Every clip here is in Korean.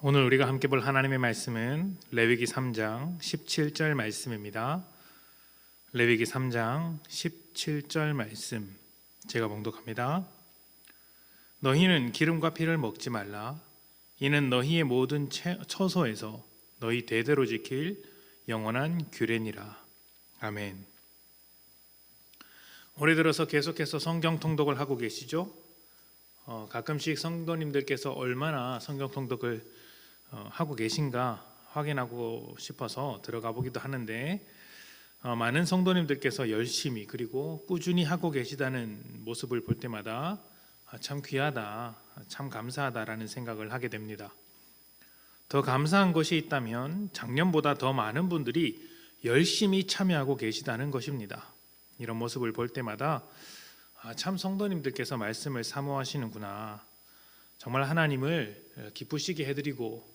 오늘 우리가 함께 볼 하나님의 말씀은 레위기 3장 17절 말씀입니다. 레위기 3장 17절 말씀 제가 봉독합니다. 너희는 기름과 피를 먹지 말라. 이는 너희의 모든 처소에서 너희 대대로 지킬 영원한 규례니라. 아멘. 올해 들어서 계속해서 성경 통독을 하고 계시죠? 가끔씩 성도님들께서 얼마나 성경 통독을 하고 계신가 확인하고 싶어서 들어가 보기도 하는데 많은 성도님들께서 열심히 그리고 꾸준히 하고 계시다는 모습을 볼 때마다 참 귀하다, 참 감사하다라는 생각을 하게 됩니다. 더 감사한 것이 있다면 작년보다 더 많은 분들이 열심히 참여하고 계시다는 것입니다. 이런 모습을 볼 때마다 참 성도님들께서 말씀을 사모하시는구나, 정말 하나님을 기쁘시게 해드리고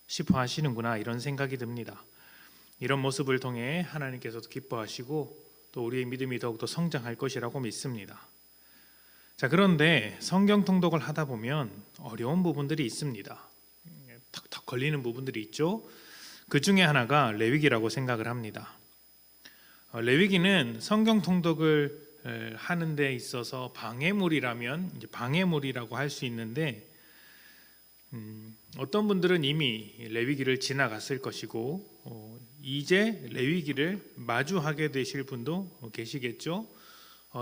싶어 하시는구나, 이런 생각이 듭니다. 이런 모습을 통해 하나님께서도 기뻐하시고 또 우리의 믿음이 더욱더 성장할 것이라고 믿습니다. 자, 그런데 성경 통독을 하다 보면 어려운 부분들이 있습니다. 턱턱 걸리는 부분들이 있죠. 그 중에 하나가 레위기라고 생각을 합니다. 레위기는 성경 통독을 하는 데 있어서 방해물이라면 이제 방해물이라고 할 수 있는데 어떤 분들은 이미 레위기를 지나갔을 것이고 이제 레위기를 마주하게 되실 분도 계시겠죠.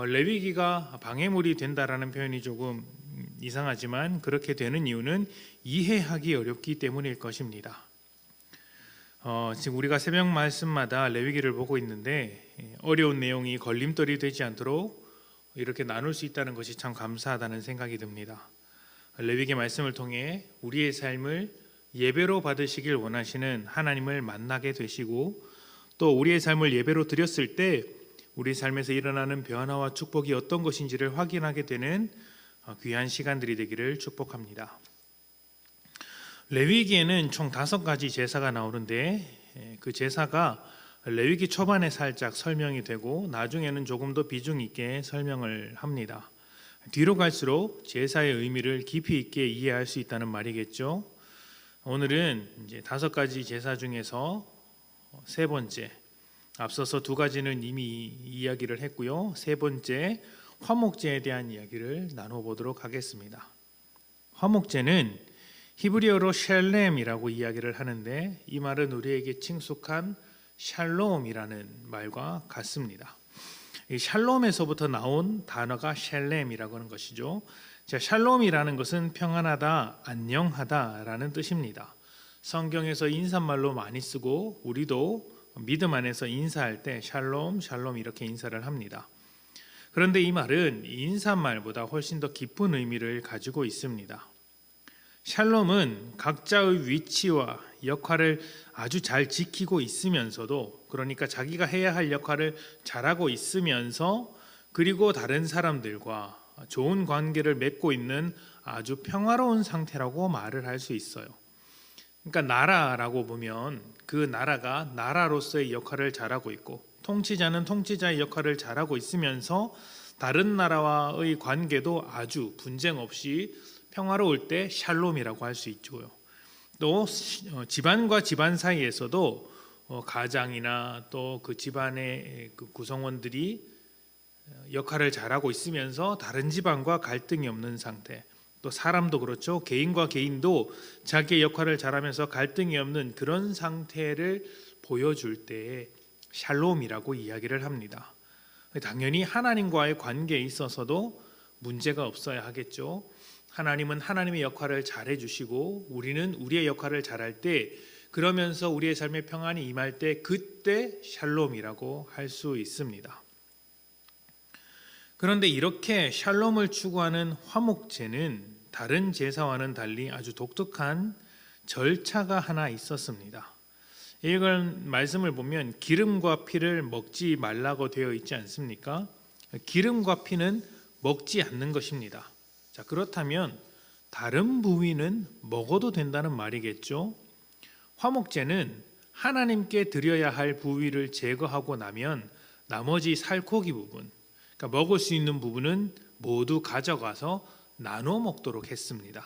레위기가 방해물이 된다라는 표현이 조금 이상하지만 그렇게 되는 이유는 이해하기 어렵기 때문일 것입니다. 지금 우리가 새벽 말씀마다 레위기를 보고 있는데 어려운 내용이 걸림돌이 되지 않도록 이렇게 나눌 수 있다는 것이 참 감사하다는 생각이 듭니다. 레위기 말씀을 통해 우리의 삶을 예배로 받으시길 원하시는 하나님을 만나게 되시고 또 우리의 삶을 예배로 드렸을 때 우리 삶에서 일어나는 변화와 축복이 어떤 것인지를 확인하게 되는 귀한 시간들이 되기를 축복합니다. 레위기에는 총 5가지 제사가 나오는데 그 제사가 레위기 초반에 살짝 설명이 되고 나중에는 조금 더 비중 있게 설명을 합니다. 뒤로 갈수록 제사의 의미를 깊이 있게 이해할 수 있다는 말이겠죠. 오늘은 이제 5가지 제사 중에서 세 번째, 앞서서 2가지는 이미 이야기를 했고요. 세 번째, 화목제에 대한 이야기를 나눠보도록 하겠습니다. 화목제는 히브리어로 샬렘이라고 이야기를 하는데 이 말은 우리에게 친숙한 샬롬이라는 말과 같습니다. 이 샬롬에서부터 나온 단어가 샬렘이라고 하는 것이죠. 자, 샬롬이라는 것은 평안하다, 안녕하다라는 뜻입니다. 성경에서 인사말로 많이 쓰고 우리도 믿음 안에서 인사할 때 샬롬, 샬롬 이렇게 인사를 합니다. 그런데 이 말은 인사말보다 훨씬 더 깊은 의미를 가지고 있습니다. 샬롬은 각자의 위치와 역할을 아주 잘 지키고 있으면서도, 그러니까 자기가 해야 할 역할을 잘하고 있으면서 그리고 다른 사람들과 좋은 관계를 맺고 있는 아주 평화로운 상태라고 말을 할 수 있어요. 그러니까 나라라고 보면 그 나라가 나라로서의 역할을 잘하고 있고 통치자는 통치자의 역할을 잘하고 있으면서 다른 나라와의 관계도 아주 분쟁 없이 평화로울 때 샬롬이라고 할 수 있고요. 또 집안과 집안 사이에서도 가장이나 또 그 집안의 그 구성원들이 역할을 잘하고 있으면서 다른 집안과 갈등이 없는 상태, 또 사람도 그렇죠. 개인과 개인도 자기의 역할을 잘하면서 갈등이 없는 그런 상태를 보여줄 때 샬롬이라고 이야기를 합니다. 당연히 하나님과의 관계에 있어서도 문제가 없어야 하겠죠. 하나님은 하나님의 역할을 잘해 주시고 우리는 우리의 역할을 잘할 때, 그러면서 우리의 삶에 평안이 임할 때 그때 샬롬이라고 할 수 있습니다. 그런데 이렇게 샬롬을 추구하는 화목제는 다른 제사와는 달리 아주 독특한 절차가 하나 있었습니다. 이걸 말씀을 보면 기름과 피를 먹지 말라고 되어 있지 않습니까? 기름과 피는 먹지 않는 것입니다. 자, 그렇다면 다른 부위는 먹어도 된다는 말이겠죠. 화목제는 하나님께 드려야 할 부위를 제거하고 나면 나머지 살코기 부분, 그러니까 먹을 수 있는 부분은 모두 가져가서 나눠 먹도록 했습니다.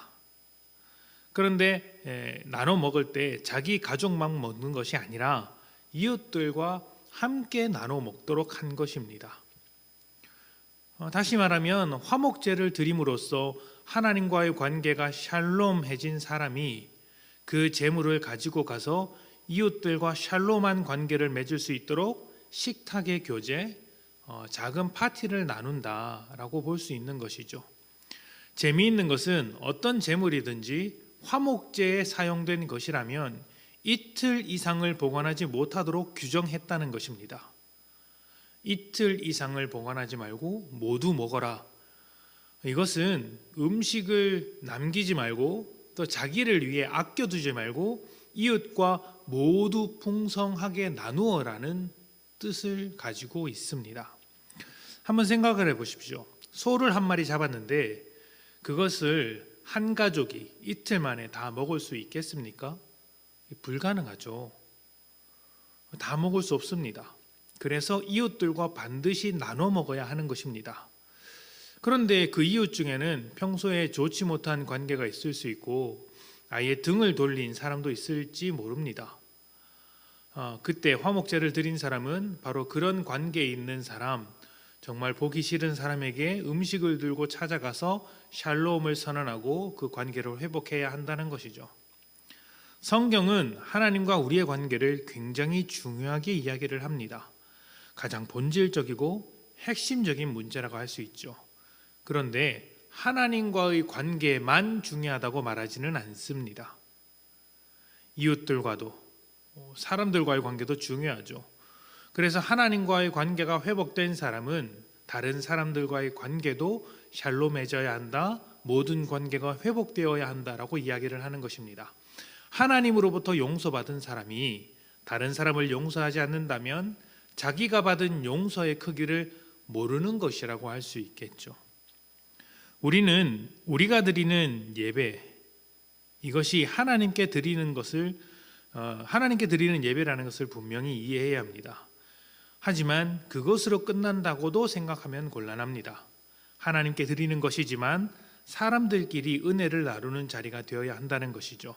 그런데 나눠 먹을 때 자기 가족만 먹는 것이 아니라 이웃들과 함께 나눠 먹도록 한 것입니다. 다시 말하면 화목제를 드림으로써 하나님과의 관계가 샬롬해진 사람이 그 제물을 가지고 가서 이웃들과 샬롬한 관계를 맺을 수 있도록 식탁의 교제, 작은 파티를 나눈다라고 볼 수 있는 것이죠. 재미있는 것은 어떤 제물이든지 화목제에 사용된 것이라면 이틀 이상을 보관하지 못하도록 규정했다는 것입니다. 이틀 이상을 보관하지 말고 모두 먹어라. 이것은 음식을 남기지 말고 또 자기를 위해 아껴두지 말고 이웃과 모두 풍성하게 나누어라는 뜻을 가지고 있습니다. 한번 생각을 해보십시오. 소를 한 마리 잡았는데 그것을 한 가족이 이틀 만에 다 먹을 수 있겠습니까? 불가능하죠. 다 먹을 수 없습니다. 그래서 이웃들과 반드시 나눠 먹어야 하는 것입니다. 그런데 그 이웃 중에는 평소에 좋지 못한 관계가 있을 수 있고 아예 등을 돌린 사람도 있을지 모릅니다. 그때 화목제를 드린 사람은 바로 그런 관계에 있는 사람, 정말 보기 싫은 사람에게 음식을 들고 찾아가서 샬롬을 선언하고 그 관계를 회복해야 한다는 것이죠. 성경은 하나님과 우리의 관계를 굉장히 중요하게 이야기를 합니다. 가장 본질적이고 핵심적인 문제라고 할 수 있죠. 그런데 하나님과의 관계만 중요하다고 말하지는 않습니다. 이웃들과도 사람들과의 관계도 중요하죠. 그래서 하나님과의 관계가 회복된 사람은 다른 사람들과의 관계도 샬롬해져야 한다, 모든 관계가 회복되어야 한다라고 이야기를 하는 것입니다. 하나님으로부터 용서받은 사람이 다른 사람을 용서하지 않는다면 자기가 받은 용서의 크기를 모르는 것이라고 할 수 있겠죠. 우리가 드리는 예배, 이것이 하나님께 드리는 예배라는 것을 분명히 이해해야 합니다. 하지만 그것으로 끝난다고도 생각하면 곤란합니다. 하나님께 드리는 것이지만 사람들끼리 은혜를 나누는 자리가 되어야 한다는 것이죠.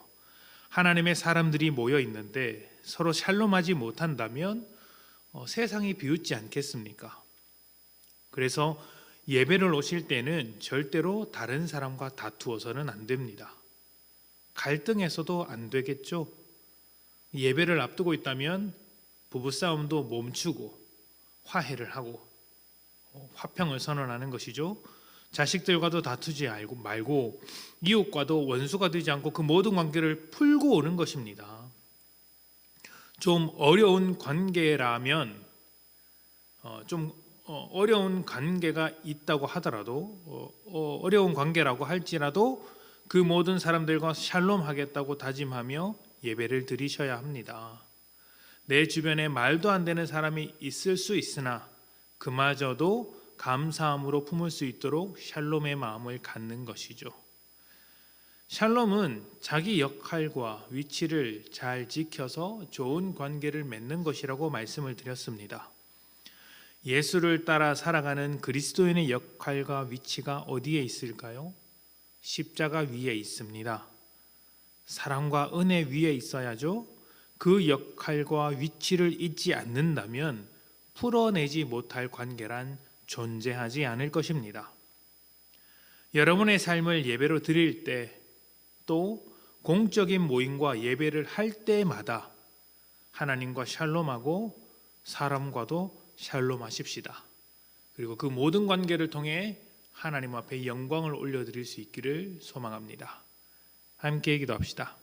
하나님의 사람들이 모여 있는데 서로 샬롬하지 못한다면 세상이 비웃지 않겠습니까? 그래서 예배를 오실 때는 절대로 다른 사람과 다투어서는 안 됩니다. 갈등해서도 안 되겠죠. 예배를 앞두고 있다면 부부싸움도 멈추고 화해를 하고 화평을 선언하는 것이죠. 자식들과도 다투지 말고 이웃과도 원수가 되지 않고 그 모든 관계를 풀고 오는 것입니다. 좀 어려운 관계라면 어려운 관계가 있다고 하더라도 어려운 관계라고 할지라도 그 모든 사람들과 샬롬하겠다고 다짐하며 예배를 드리셔야 합니다. 내 주변에 말도 안 되는 사람이 있을 수 있으나 그마저도 감사함으로 품을 수 있도록 샬롬의 마음을 갖는 것이죠. 샬롬은 자기 역할과 위치를 잘 지켜서 좋은 관계를 맺는 것이라고 말씀을 드렸습니다. 예수를 따라 살아가는 그리스도인의 역할과 위치가 어디에 있을까요? 십자가 위에 있습니다. 사랑과 은혜 위에 있어야죠. 그 역할과 위치를 잊지 않는다면 풀어내지 못할 관계란 존재하지 않을 것입니다. 여러분의 삶을 예배로 드릴 때 또 공적인 모임과 예배를 할 때마다 하나님과 샬롬하고 사람과도 샬롬하십시다. 그리고 그 모든 관계를 통해 하나님 앞에 영광을 올려드릴 수 있기를 소망합니다. 함께 기도합시다.